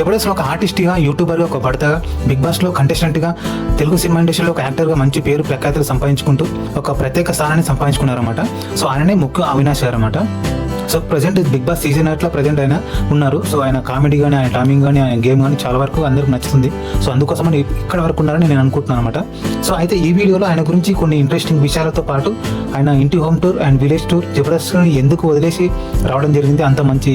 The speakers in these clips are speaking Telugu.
జబర్దస్త్ ఒక ఆర్టిస్ట్గా, యూట్యూబర్గా, ఒక భర్తగా, బిగ్ బాస్లో కంటెస్టెంట్గా, తెలుగు సినిమా ఇండస్ట్రీలో ఒక యాక్టర్గా మంచి పేరు ప్రఖ్యాతులు సంపాదించుకుంటూ ఒక ప్రత్యేక స్థానాన్ని సంపాదించుకున్నారన్నమాట. సో ఆయననే ముఖ్య అవినాష్ గారు అన్నమాట. So present Bigg Boss season అట్లా ప్రజెంట్ ఆయన ఉన్నారు. సో ఆయన కామెడీ కానీ, ఆయన టైమింగ్ కానీ, ఆయన గేమ్ కానీ చాలా వరకు అందరికి నచ్చుతుంది. సో అందుకోసం ఇక్కడ వరకు ఉన్నారని నేను అనుకుంటున్నాను అనమాట. సో అయితే ఈ వీడియోలో ఆయన గురించి కొన్ని ఇంట్రెస్టింగ్ విషయాలతో పాటు ఆయన ఇంటి home tour and village tour, జబర్దస్త్ని ఎందుకు వదిలేసి రావడం జరిగింది అంత మంచి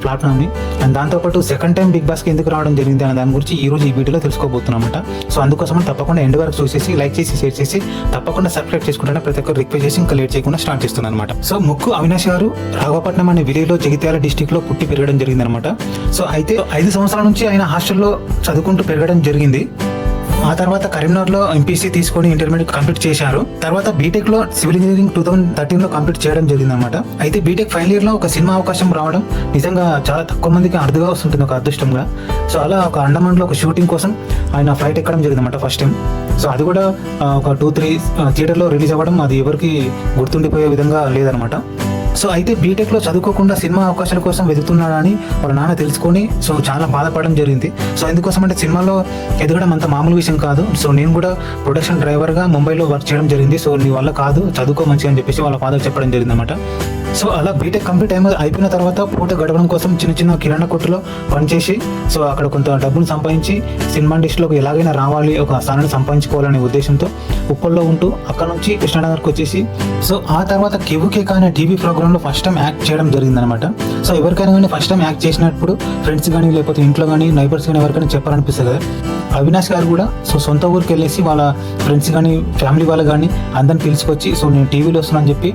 ప్లాట్ఫామ్ని, అండ్ దాంతోపాటు సెకండ్ టైం బిగ్ బాస్కి ఎందుకు రావడం జరిగింది అనే దాని గురించి ఈ రోజు ఈ వీడియోలో తెలుసుకోబోతున్నాం అనమాట. సో అందుకోసం తప్పకుండా ఎండ్ వరకు చూసేసి లైక్ చేసి షేర్ చేసి తప్పకుండా సబ్స్క్రైబ్ చేసుకుంటే ప్రతి ఒక్కరు రిక్వెస్ట్ చేసి ఇంకా లేట్ చేయకుండా స్టార్ట్ చేస్తున్నాను అనమాట. సో ముక్కు అవినాష్ గారు రాఘవపట్నం అనే విలేజ్లో జగిత్యాల డిస్టిక్ లో పుట్టి పెరగడం జరిగింది అనమాట. సో అయితే 5 సంవత్సరాల నుంచి ఆయన హాస్టల్లో చదువుకుంటూ పెరగడం జరిగింది. ఆ తర్వాత కరీంనగర్లో ఎంపీసీ తీసుకొని ఇంటర్మీడియట్ కంప్లీట్ చేశారు. తర్వాత బీటెక్ లో సివిల్ ఇంజనీరింగ్ 2013 లో కంప్లీట్ చేయడం జరిగింది అనమాట. అయితే బీటెక్ ఫైనల్ ఇయర్ లో ఒక సినిమా అవకాశం రావడం నిజంగా చాలా తక్కువ మందికి అరుదుగా వస్తుంటుంది, ఒక అదృష్టంగా. సో అలా ఒక అండమాన్లో ఒక షూటింగ్ కోసం ఆయన ఫ్లైట్ ఎక్కడం జరిగింది అనమాట ఫస్ట్ టైం. సో అది కూడా ఒక 2-3 థియేటర్లో రిలీజ్ అవ్వడం అది ఎవరికి గుర్తుండిపోయే విధంగా లేదనమాట. సో అయితే బీటెక్లో చదువుకోకుండా సినిమా అవకాశాల కోసం వెతుకుతున్నాడని వాళ్ళ నాన్న తెలుసుకొని సో చాలా బాధపడడం జరిగింది. సో ఎందుకోసం అంటే సినిమాలో ఎదగడం అంత మామూలు విషయం కాదు. సో నేను కూడా ప్రొడక్షన్ డ్రైవర్గా ముంబైలో వర్క్ చేయడం జరిగింది. సో నీ వల్ల కాదు, చదువుకో మంచిగా అని చెప్పేసి వాళ్ళ ఫాదర్ చెప్పడం జరిగింది అనమాట. సో అలా బీటెక్ కంప్లీట్ అయిపోయిన తర్వాత పూట గడవడం కోసం చిన్న కిరాణా కొట్టులో పనిచేసి సో అక్కడ కొంత డబ్బులు సంపాదించి సినిమా ఇండస్ట్రీలోకి ఎలాగైనా రావాలి, ఒక స్థానాన్ని సంపాదించుకోవాలనే ఉద్దేశంతో ఉప్పల్లో ఉంటూ అక్కడ నుంచి కృష్ణానగర్కి వచ్చేసి సో ఆ తర్వాత కేవుకేక అనే టీవీ ప్రోగ్రాంలో ఫస్ట్ టైం యాక్ట్ చేయడం జరిగిందనమాట. సో ఎవరికైనా కానీ ఫస్ట్ టైం యాక్ట్ చేసినప్పుడు ఫ్రెండ్స్ కానీ లేకపోతే ఇంట్లో కానీ నైబర్స్ కానీ ఎవరికైనా చెప్పాలనిపిస్తుంది కదా. అవినాష్ గారు కూడా సో సొంత ఊరికి వెళ్ళేసి వాళ్ళ ఫ్రెండ్స్ కానీ ఫ్యామిలీ వాళ్ళు కానీ అందరిని పిలుచుకొచ్చి సో నేను టీవీలో వస్తున్నాను అని చెప్పి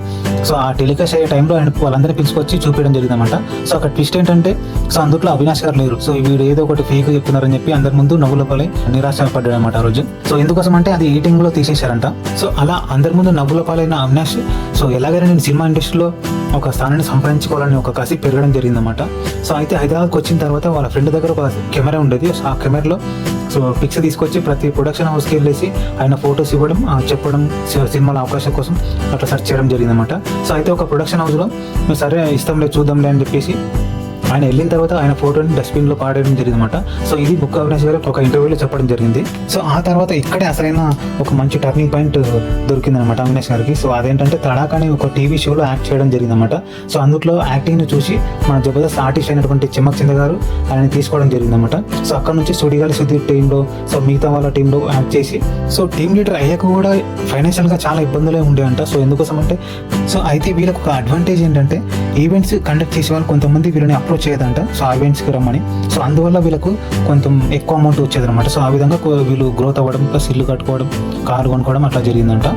సో ఆ టెలికాస్ట్ అయ్యే టైంలో ఆయన వాళ్ళందరినీ పిలుచుకొచ్చి చూపించడం జరిగిందన్నమాట. సో అక్కడ ట్విస్ట్ ఏంటంటే సో అందులో అవినాష్ గారు లేరు. సో వీడు ఏదో ఒకటి ఫేక్ చెప్తున్నారని చెప్పి అందరి ముందు నవ్వుల పాలై నిరాశపడ్డాడు అనమాట ఆ రోజు. సో ఎందుకోసం అంటే అది ఎడిటింగ్లో తీసేశారంట. సో అలా అందరి ముందు నవ్వుల పాలైన అవినాష్ సో ఎలాగైనా నేను సినిమా ఇండస్ట్రీలో ఒక స్థానాన్ని సంపాదించుకోవాలని ఒక కసి పెరగడం జరిగిందన్నమాట. సో అయితే హైదరాబాద్కి వచ్చిన తర్వాత వాళ్ళ ఫ్రెండ్ దగ్గర ఒక కెమెరా ఉండేది. సో ఆ కెమెరాలో సో పిక్స్ తీసుకొచ్చి ప్రతి ప్రొడక్షన్ హౌస్కి వెళ్ళేసి ఆయన ఫొటోస్ ఇవ్వడం, చెప్పడం సినిమాల అవకాశం కోసం అట్లా సెర్చ్ చేయడం జరిగిందన్నమాట. సో అయితే ఒక ప్రొడక్షన్ హౌస్లో సరే ఇస్తాంలే చూద్దాంలే అని చెప్పేసి ఆయన వెళ్ళిన తర్వాత ఆయన ఫోటోని డస్ట్బిన్లో పాడేయడం జరిగిందన్నమాట. సో ఇది బుక్ అవినాష్ గారు ఒక ఇంటర్వ్యూలో చెప్పడం జరిగింది. సో ఆ తర్వాత ఇక్కడే అసలైన ఒక మంచి టర్నింగ్ పాయింట్ దొరికిందనమాట అవినాష్ గారికి. సో అదేంటంటే తడాక్ అనే ఒక టీవీ షోలో యాక్ట్ చేయడం జరిగిందన్నమాట. సో అందులో యాక్టింగ్ని చూసి మన జబర్దస్త్ ఆర్టిస్ట్ అయినటువంటి చిమ్మక్ చంద్ర గారు ఆయన తీసుకోవడం జరిగిందన్నమాట. సో అక్కడ నుంచి సుడిగాలి సుధీర్ టీంలో సో మిగతా వాళ్ళ టీంలో యాక్ట్ చేసి సో టీమ్ లీడర్ అయ్యాక కూడా ఫైనాన్షియల్గా చాలా ఇబ్బందులే ఉండేవంట. సో ఎందుకోసం అంటే సో అయితే వీళ్ళకి ఒక అడ్వాంటేజ్ ఏంటంటే ఈవెంట్స్ కండక్ట్ చేసే వాళ్ళు కొంతమంది వీళ్ళని అప్రోచ్ చేయదంట సో ఆ ఈవెంట్స్కి రమ్మని. సో అందువల్ల వీళ్ళకు కొంచెం ఎక్కువ అమౌంట్ వచ్చేదన్నమాట. సో ఆ విధంగా వీళ్ళు గ్రోత్ అవ్వడం, ప్లస్ ఇల్లు కట్టుకోవడం, కారు కొనుక్కోవడం అట్లా జరిగిందంట.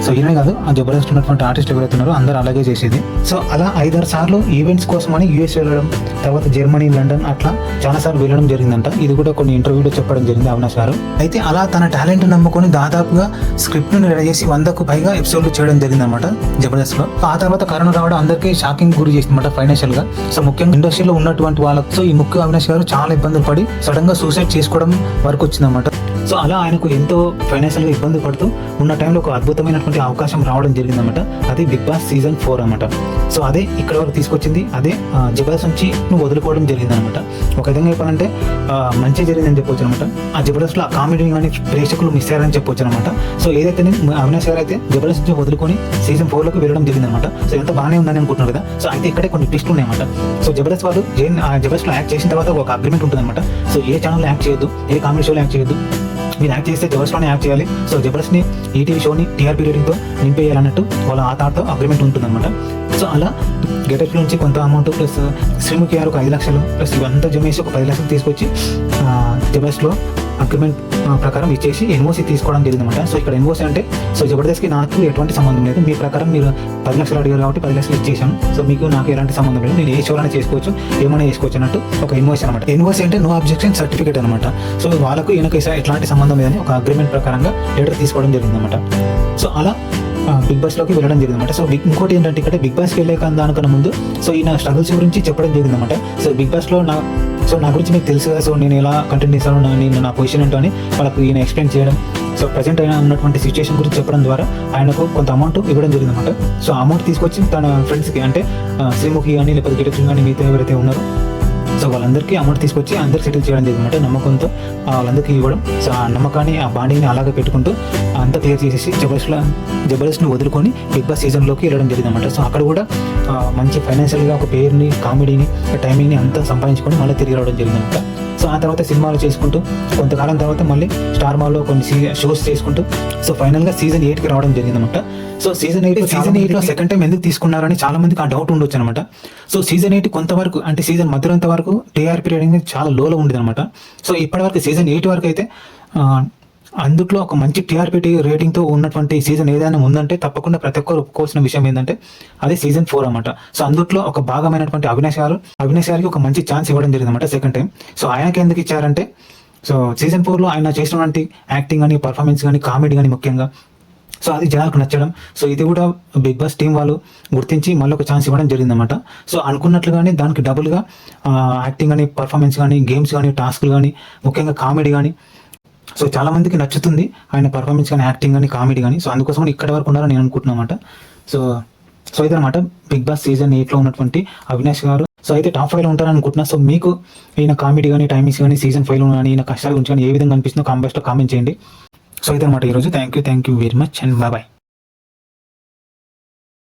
సో ఈయనే కాదు, ఆ జబర్దస్త్ ఉన్నటువంటి ఆర్టిస్ట్ ఎవరైతే ఉన్నారో అందరూ అలాగే చేసేది. సో అలా 5-6 సార్లు ఈవెంట్స్ కోసమని యూఎస్ వెళ్ళడం, తర్వాత జర్మనీ, లండన్ అట్లా చాలా సార్లు వెళ్ళడం జరిగిందంట. ఇది కూడా కొన్ని ఇంటర్వ్యూలో చెప్పడం జరిగింది అవినాష్ గారు. అయితే అలా తన టాలెంట్ నమ్ముకొని దాదాపుగా స్క్రిప్ట్ను రెడీ చేసి 100కు పైగా ఎపిసోడ్లు చేయడం జరిగిందన్నమాట జబర్దస్త్లో. ఆ తర్వాత కరోనా రావడం అందరికీ షాకింగ్ గురి చేసిందన్నమాట ఫైనాన్షియల్ గా. సో ముఖ్యంగా ఇండస్ట్రీలో ఉన్నటువంటి వాళ్ళకు సో ఈ ముఖ్య అవినాష్ గారు చాలా ఇబ్బందులు పడి సడన్ గా సూసైడ్ చేసుకోవడం వరకు వచ్చిందన్నమాట. సో అలా ఆయనకు ఎంతో ఫైనాన్షియల్గా ఇబ్బంది పడుతూ ఉన్న టైంలో ఒక అద్భుతమైనటువంటి అవకాశం రావడం జరిగిందన్నమాట. అది బిగ్ బాస్ సీజన్ 4 అన్నమాట. సో అదే ఇక్కడ వరకు తీసుకొచ్చింది, అదే జబర్దస్త్ నుంచి నువ్వు వదులుకోవడం జరిగిందనమాట. ఒక విధంగా చెప్పాలంటే మంచి జరిగిందని చెప్పొచ్చు అనమాట. ఆ జబర్దస్త్లో ఆ కామెడీ కానీ ప్రేక్షకులు మిస్ అయ్యారని చెప్పొచ్చు అనమాట. సో ఏదైతే అవినాష్ గారు అయితే జబర్దస్త్ నుంచి వదులుకొని సీజన్ 4లోకి వెళ్ళడం జరిగిందనమాట. సో ఎంత బాగానే ఉందని అనుకుంటున్నారు కదా. సో అయితే ఇక్కడే కొన్ని ట్విస్ట్లు ఉన్నాయన్నమాట. సో జబర్దస్త్ వాళ్ళు జబర్దస్త్లో యాక్ట్ చేసిన తర్వాత ఒక అగ్రిమెంట్ ఉంటుందన్నమాట. సో ఏ ఛానల్లో యాక్ట్ చేయొద్దు, ఏ కామెడీ షోలో యాక్ట్ చేయొద్దు, మీరు యాక్ట్ చేస్తే జబర్దస్త్లోనే యాక్ట్ చేయాలి. సో జబర్దస్త్ని ఈటీవీ షోని టీఆర్పీ రేటింగ్తో నింపేయాలన్నట్టు వాళ్ళ ఆ థాట్తో అగ్రిమెంట్ ఉంటుందన్నమాట. సో అలా గెటప్ నుంచి కొంత అమౌంట్ ప్లస్ శ్రీముఖి గారు ఒక 5 లక్షలు ప్లస్ ఇవంతా జమేసి ఒక 10 లక్షలు తీసుకొచ్చి జబర్దస్త్లో అగ్రిమెంట్ ప్రకారం ఇచ్చేసి ఎన్ఓసి తీసుకోవడం జరిగిందన్నమాట. సో ఇక్కడ ఎన్ఓసి అంటే సో జబర్దస్త్కి నాకు ఎటువంటి సంబంధం లేదు, మీ ప్రకారం మీరు 10 లక్షలు అడిగారు కాబట్టి 10 లక్షలు ఇచ్చేసాను. సో మీకు నాకు ఎలాంటి సంబంధం లేదు, నేను ఏ షోలైనా చేసుకోవచ్చు, ఏమైనా చేసుకోవచ్చు అన్నట్టు ఒక ఎన్ఓసి అనమాట. ఎన్ఓసి అంటే నో అబ్జెక్షన్ సర్టిఫికేట్ అనమాట. సో వాళ్ళకు ఈయనకు ఎట్లాంటి సంబంధం లేదని ఒక అగ్రిమెంట్ ప్రకారంగా లెటర్ తీసుకోవడం జరిగిందన్నమాట. సో అలా బిగ్ బాస్లోకి వెళ్ళడం జరిగిందన్నమాట. సో ఇంకోటి ఏంటంటే ఇక్కడ బిగ్ బాస్కి వెళ్ళే దానికన్నా ముందు సో ఈయన స్ట్రగుల్స్ గురించి చెప్పడం జరిగిందన్నమాట. సో బిగ్ బాస్లో నా గురించి మీకు తెలుసు కదా, సో నేను ఎలా కంటెంట్ చేస్తాను, నేను నా పొజిషన్ ఏంటో అని వాళ్ళకు ఈయన ఎక్స్ప్లెయిన్ చేయడం, సో ప్రజెంట్ అయినా ఉన్నటువంటి సిచ్యువేషన్ గురించి చెప్పడం ద్వారా ఆయనకు కొంత అమౌంట్ ఇవ్వడం జరిగిందన్నమాట. సో అమౌంట్ తీసుకొచ్చి తన ఫ్రెండ్స్కి అంటే శ్రీముఖి కానీ లేకపోతే గిటక్స్ కానీ మిగతా ఎవరైతే ఉన్నారో సో వాళ్ళందరికీ అమౌంట్ తీసుకొచ్చి అందరు సెటిల్ చేయడం జరిగిందన్నమాట నమ్మకంతో వాళ్ళందరికీ ఇవ్వడం. సో ఆ నమ్మకాన్ని ఆ బాండింగ్ని అలాగే పెట్టుకుంటూ అంతా క్లియర్ చేసేసి జబర్దస్త్ని వదులుకొని బిగ్ బాస్ సీజన్లోకి వెళ్ళడం జరిగిందన్నమాట. సో అక్కడ కూడా మంచి ఫైనాన్షియల్గా ఒక పేరుని, కామెడీని, టైమింగ్ని అంతా సంపాదించుకొని మళ్ళీ తిరిగి రావడం జరిగిందన్నమాట. సో ఆ తర్వాత సినిమాలు చేసుకుంటూ కొంతకాలం తర్వాత మళ్ళీ స్టార్ మాల్లో కొన్ని షోస్ చేసుకుంటూ సో ఫైనల్గా సీజన్ 8కి రావడం జరిగిందన్నమాట. సో సీజన్ 8లో సెకండ్ టైం ఎందుకు తీసుకున్నారని చాలా మందికి ఆ డౌట్ ఉండొచ్చు అనమాట. సో సీజన్ 8 కొంతవరకు అంటే సీజన్ మధ్యలో వరకు టీఆర్పీ రేటింగ్ చాలా లోలో ఉండేది అనమాట. సో ఇప్పటివరకు సీజన్ 8 వరకు అయితే అందుట్లో ఒక మంచి టీఆర్పీ రేటింగ్తో ఉన్నటువంటి సీజన్ ఏదైనా ఉందంటే తప్పకుండా ప్రతి ఒక్కరు ఒప్పుకోవాల్సిన విషయం ఏంటంటే అదే సీజన్ 4 అనమాట. సో అందుట్లో ఒక భాగమైనటువంటి అవినాష్ గారికి ఒక మంచి ఛాన్స్ ఇవ్వడం జరిగింది అనమాట సెకండ్ టైం. సో ఆయనకి ఎందుకు ఇచ్చారంటే సో సీజన్ 4లో ఆయన చేసినటువంటి యాక్టింగ్ కానీ, పర్ఫార్మెన్స్ కానీ, కామెడీ కానీ ముఖ్యంగా సో అది జనాలకు నచ్చడం. సో ఇది కూడా బిగ్ బాస్ టీం వాళ్ళు గుర్తించి మళ్ళీ ఒక ఛాన్స్ ఇవ్వడం జరిగిందన్నమాట. సో అనుకున్నట్లుగానే దానికి డబుల్గా యాక్టింగ్ కానీ, పర్ఫార్మెన్స్ కానీ, గేమ్స్ కానీ, టాస్క్లు కానీ, ముఖ్యంగా కామెడీ కానీ సో చాలా మందికి నచ్చుతుంది ఆయన పర్ఫార్మెన్స్ కానీ, యాక్టింగ్ కానీ, కామెడీ కానీ. సో అందుకోసం ఇక్కడ వరకు ఉన్నారని నేను అనుకుంటున్నాను అనమాట. సో ఇదనమాట బిగ్ బాస్ సీజన్ 8లో ఉన్నటువంటి అవినాష్ గారు. సో అయితే టాప్ 5లో ఉంటారని అనుకుంటున్నా. సో మీకు ఈయన కామెడీ కానీ, టైమింగ్స్ కానీ, సీజన్ 5లో కానీ, ఈయన కష్టాల గురించి కానీ ఏ విధంగా అనిపిస్తుందో కామెంట్ చేయండి. సో ఇదనమాట ఈరోజు. Thank you very much and bye.